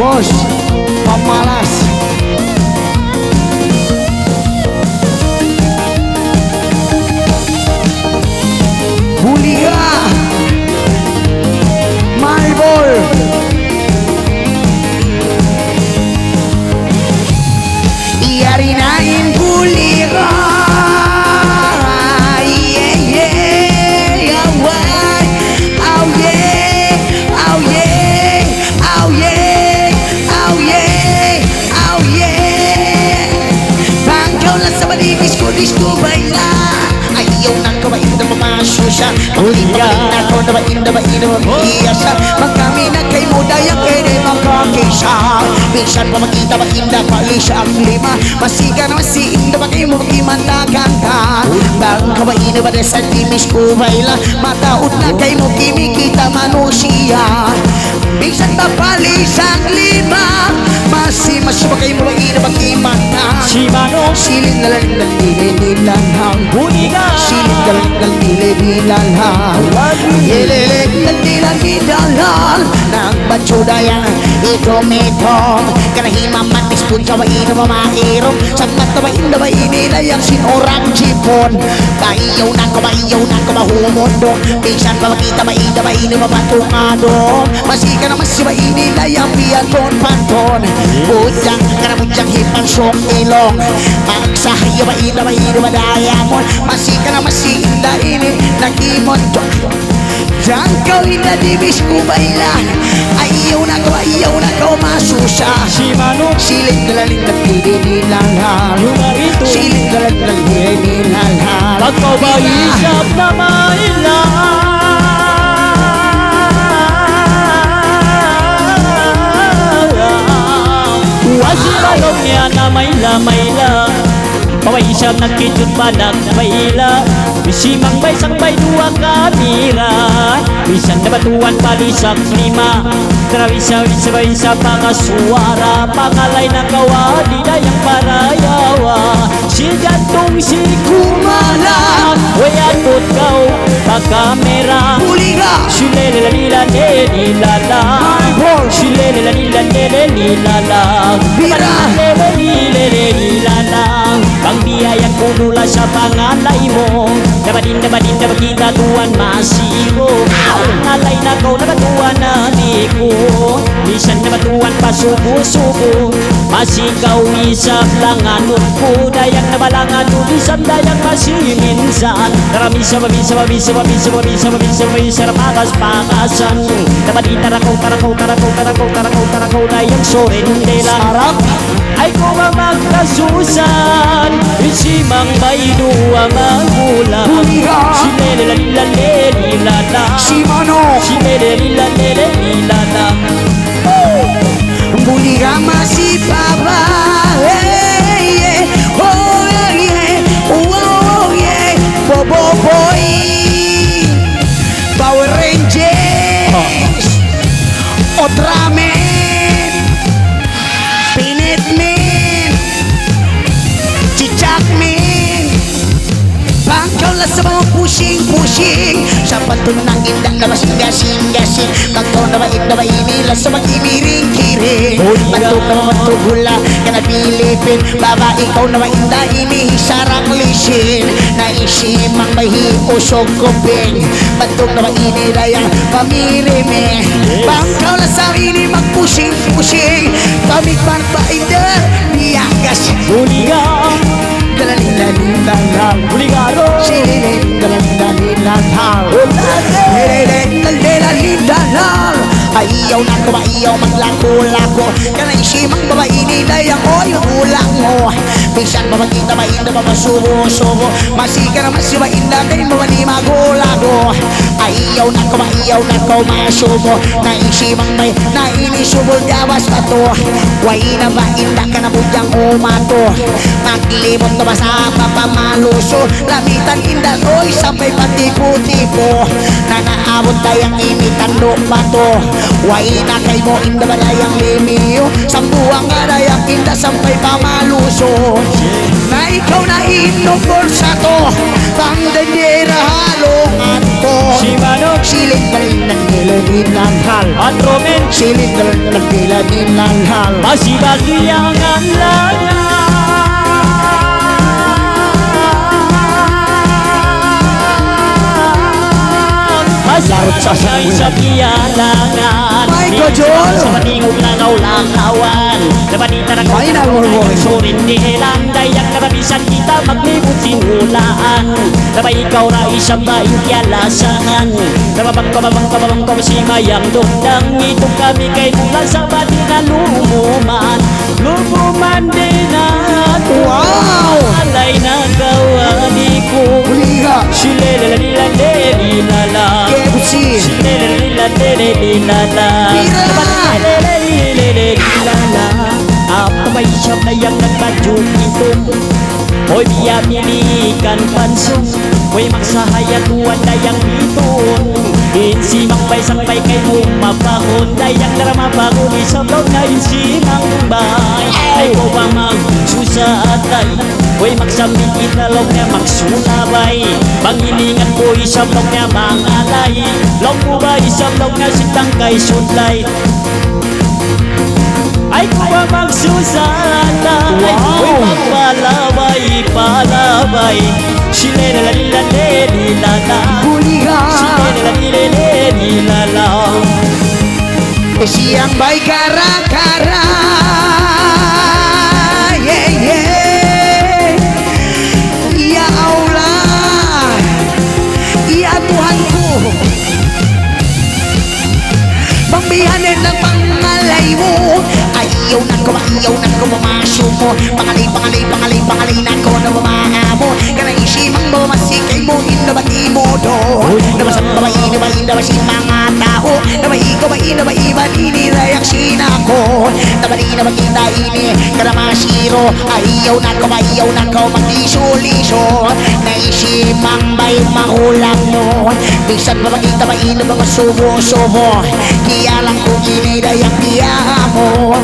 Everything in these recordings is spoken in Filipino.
Bos pemalas Bulia my boy Iarinain Bulia Disco baila ayaw nang kawain na pumasyo siya Pagkita ko na bain na maghiasa Magkami na kay muda yung kaya makakisa Minsan pa makita ba inda pali siya ang lima Masika na masiin na ba kayo mo magkimandagan ka Bang kawain na ba na sa timis ko baila Mataot na kay mo kimikita manusiya Minsan pa pali siyang lima Masih pa kayo mo bain na magkimanda Si Manong Silid na lang ng nililanghang Buliga Silid na lang ng nililanghang Ililig ng nilanidalan Nang batsudayang itomitong Kanahima matis pun kawain na mamairong Samat na bain na bain nilayang sinorang jipon Kaiyaw na kumahumundong Pinsan pa makita bain na bain na mapatungadong Masika na masibain nilayang biyaton panton Bujang kanabujang hipan sok ilong Magsahayo ba ina madayamon Masika na masinda ini Nagimon Yang kau ina dibis ko bailan Ayaw na kau masusa Si Manong Silid na lang nagdinilanghal Silid na lang nagdinilanghal Pagkaw ba isap na mailang Wasilong niya na mayla Pawaisap nagkitut pa nagbayla Bisimang bay sang bay dua kamira Bisan na batuan palisak lima Trawisa isa pangasuara Pangalay na kawadi dayang parayawa Si jantung si kumala Wayatut kau pakamera Buliga Silela lila lelilala Silela lila lelilala Bira Lelilala Bang biyayang kudula sa pangalay mo Dabadin kita tuan masigo Alay na kau nakatuan na di ko Bisan na batuan pa subo-subo Masikaw isap lang anong ko Dayang nabalangan tulisan dayang masiminsan Naramisa Pakas-pakasan Dabadin tarakaw Dayang sorendela Sarap Ay ko mamagkasusan Isimang may dua magulang Buliga Silelelelelelelala Si Manong Silelelelelelelala Buliga masih papa Oh yeah Oh yeah Bobo boy Power Rangers Ultraman Spinet Man Cicak Man Bangkaw lang sa mga pushing Sa pantun ng indang na masinggasing Bangkaw na mainila sa mga imiring-kiring Bantog na matugula ka na Pilipin Baba ikaw na mainda inihisarang lisin Naisimang mahiusog kubing Bantog na mainila yung pamirimi Bangkaw lang sa ini magpushing Kamig man pa inda Biyagas Buliga Dalalilalilanghal Buligaro Silililalilanghal Silililalilanghal Ayaw na ko ayaw maglako-lako Kana isimang babae nila yung ulang mo Bisan ba makita ba inda mapasubo-subo Masika na masiba inda kayo mo ni magulago Ayaw na ko masubo Naisimang may nainisubol gawas na to Way na ba inda ka na budyang umato Maglibot na ba sa papamaluso Lamitan inda oy sabay patipo-tipo Na naabot tayang imitan do pa to Way na kay mo inda ba dayang limiyo Sambuang nga dayang inda sampay pamaluso Na ikaw na inukol sa to Pang danyera halongan ko Si Manong Silid pa rin ng nilani ginanghal At Romen Silid na nagpila ginanghal Masibagi ang langan Larot sa Masibagay sa kiyalangan Ay, Kajol! Sa matingog langaw langawan Nabanita na Ay, nalulungkot. Surin ni Helang Dayak na mabisan kita maglibot sinulaan Nabay ikaw na isang baing kialasahan Nababang kababang kasimayang dundang Ito kami kay mula sa bati na lumuman Lumuman din at Wow! Alay na gawani ko Buliga Shilelelelelelelala KFC Shilelelelelelelala Shilelelelelelelala Apa may siyam na yang nagbadyong itong Hoy biya milikan pansong Hoy magsahaya tuwan dayang iton Insimang bay sangbay kay mo mapahon Dayang darama bago isang daw na insimang bay Ay ko ba magsusatay Hoy magsambit italog niya magsulabay Pangilingan ko isang daw niya mangalay Long mo ba isang daw niya sitang kay sudlay Ay ko ba magsusatay Hoy magpalabay palabay Shilelelelelelelala Buliga Shilelelelelelelala Siyang bay kara-kara Yeah, yeah Ya Allah Ya Tuhanku Pambihanin ng pangalay mo Ayaw na ko mamaso mo Pangalay na ko na mamaha mo Kanang isimang mamasikay mo Inabati mo do Nabasan nabasin mga tao Nabaiban inilayak sinako Nabali na magkita ini Karamasiro Ayaw na ko magdisuliso Naisimang bay makulang mo Bisan pa magkita ba ina mga subo-subo Kaya lang kung inilayak niya mo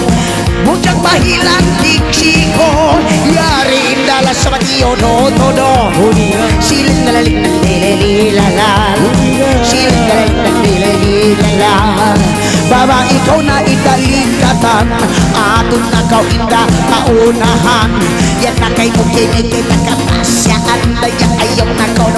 Muchang mahilang tiksi ko Yari indala sa matiyo no todo Siling nalaling ng nilalilalan Siling nalaling ng nilalilalan Baba ikaw na italikatan Aton na kau inda kaunahan Yan na kay mungkin ikay nakapasyaan Dayak ayaw na kau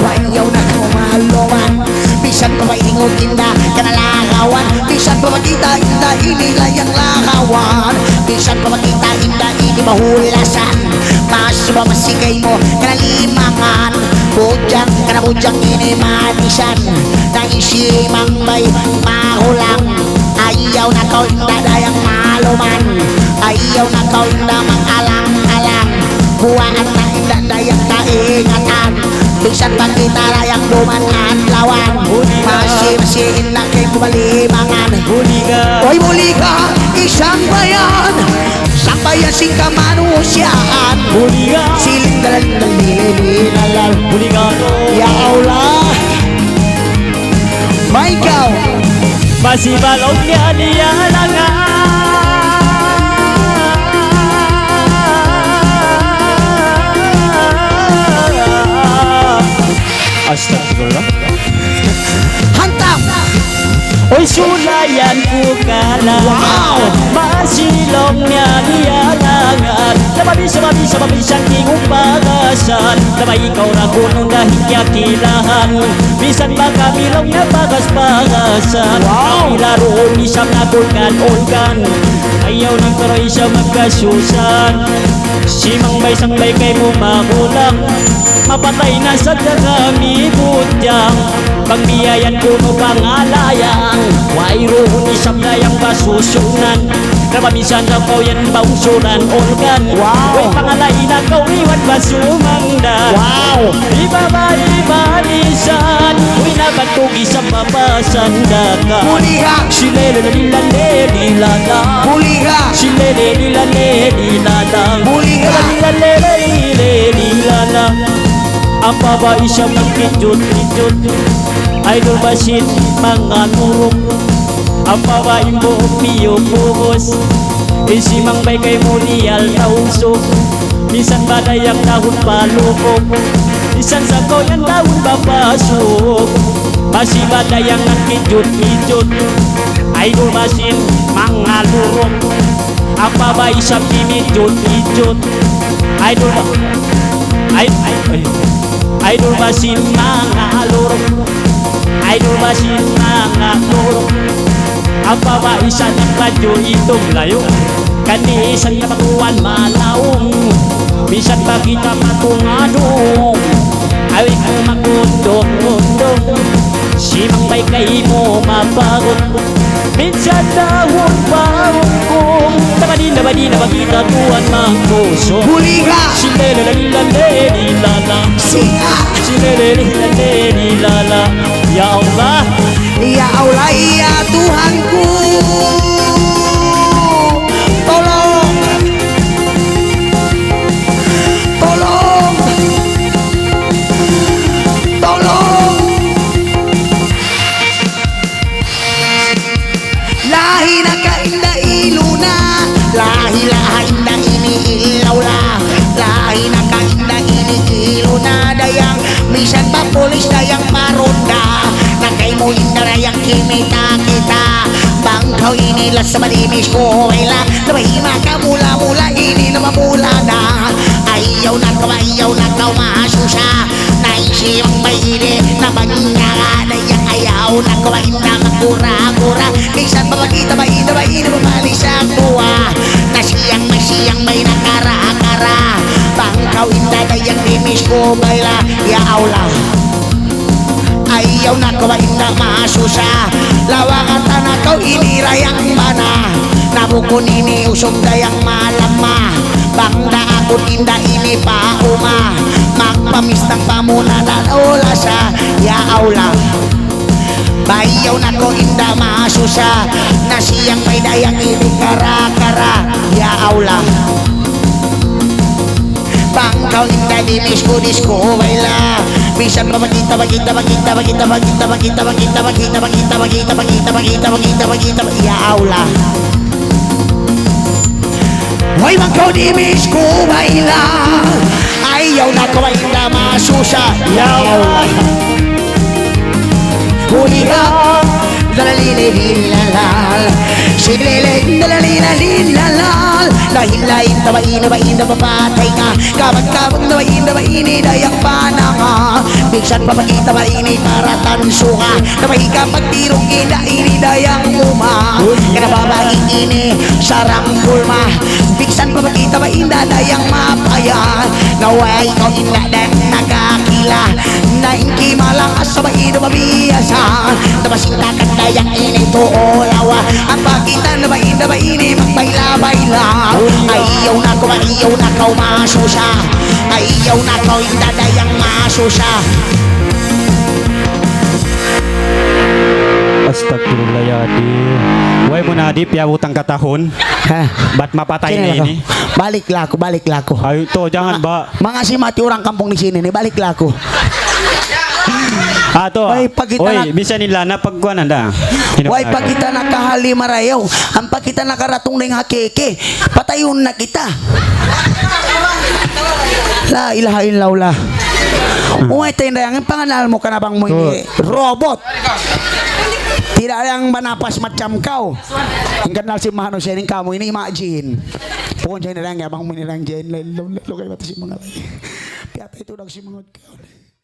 maluman Bisan pa maingot inda kanalakawan Bisan pa makita inda inilayang lakawan Bisan pa makita inda ini mahulasan Mas ba masigay mo kanalimangan Bujang ini manisan Nang isimang may mahulang Ayaw na kau inda dayang maluman Ayaw na kau inda mangalang-alang Buwaan na inda dayang kaingatan Bisan pa kita layang dumanan lawan Masih na kay kumalimangan Buliga Oy Buliga, isang bayan Sambayan sing kamanusyaan Buliga Siling dalan ng nilililal Buligado Ya Allah Maikaw Masibalog niya niyalangan Astagfirullah Hantam Oy sulayan ko kalangan Masilong niya niyalangan Sababisang tingong bagasan Sabay ikaw na kunong nahikyakilahan Bisan baka milong na bagas-bagasan Ang ilaroon isang nagulkan-ulkan Ayaw ng karoy siya magkasusan Simang bay sangbay kay mo magulang Mapatay na sa kami butyang Pangbiyayan ko mo pangalayang Wairoon isang layang basusunan Napamisan na ko yan bausuran organ Way pangalay na ko iwan basumangda Iba-iba-ibanisan Uy nabatog isang mapasan daka Buliga Shilelelelelelelala Buliga Shilelelelelelelala Buliga Shilelelelelelelala Apa ba isang nagkijut-kijut Idol basit mga nurok Apa ba imbo piyo buhos Isimang bay kay mulial tausok Minsan ba dayak tahun palukok Minsan sa ko yan tahun babasok Masih badayang kijut-kijut Idol masin mga lurok Apa ba isang kinijut-kijut Idol Idol masin mga lurok Idol masin mga lurok Apa ba isang radyo itong layo Kani isang napatuan malaong Bisan ba kita matungadong Awit ko magundong-undong Simang may kay mo mapagod Minsan dahon parong kong Nabadin na makita tuwan mang puso Huli ka! Silelelelelelelala Siya! Silelelelelelelala Ya Allah Ya Allah, ya Tuhanku, tolong, tolong, tolong. Lahi na kainda iluna, lahi inda ini ilaula, lahi na kainda ini iluna dayang misan pa polis dayang maronda. Nakay mo inda yang kimita kita bangkaw inilas sa malimis ko wala nabahima ka mula ini na mamula na ayaw na kaw masusa naisimang may ini na bangyaga na yang ayaw na kawain na makura-kura kaysan mapakita ba ini mamali sa kuwa nasiyang may nakara-kara bangkaw inda dayang limis ko wala ya Allah ayaw na kawain na masusa lawang at anakaw inirayang mana nabukon ini usog dayang malama bangda akot inda ini pauma magpamistang pamuna dalola sa ya Allah bayaw na ko inda masusa nasiyang may dayang ini kara-kara ya Allah bangkaw inda disko wala bisan mapakita ya Allah hoy bangkaw disko wala ayaw na ko inda masusa ya Allah huli ka dalalilililal sililin dalalilililal lahin-lahin tabain na papatay ka kabag-kabag tabain dayang pananga bigsan papakita ba ini para tanso ka nabahiga pagtirong ina ini dayang uma kanababaing ini sarang kulma bigsan papakita ba inda dayang mapaya naway ikaw ina dayang nagakila naingki malang asabain na mabiyasa nabasintakan dayang ini tuolawa ang pakita na ba ini magbayla-bayla ayaw na ko masusa ayaw na ko indadayang masusa Astagfirullah ya di. Way mo na di piawutang katahon. ha Ba't mapatay na ini? balik lako Ay to jangan ba. mga si mati orang kampung di sini nih balik lako Ato. Way, pag kita Oy, bisa nila na pagkuanan da. Way pag kita nakahali marayaw ang pag kita nakaratong na yung hakeke patayon na kita la ilaha illallah Uy, tindayang pangalan mo ka na bang mo ini robot tidak ada yang manapas macam kau yang kenal si manusia ini kamu ini imagine pokoknya ini yang abang mo nilang jen lo kayo bata si mga lagi piata itu dag si mga kau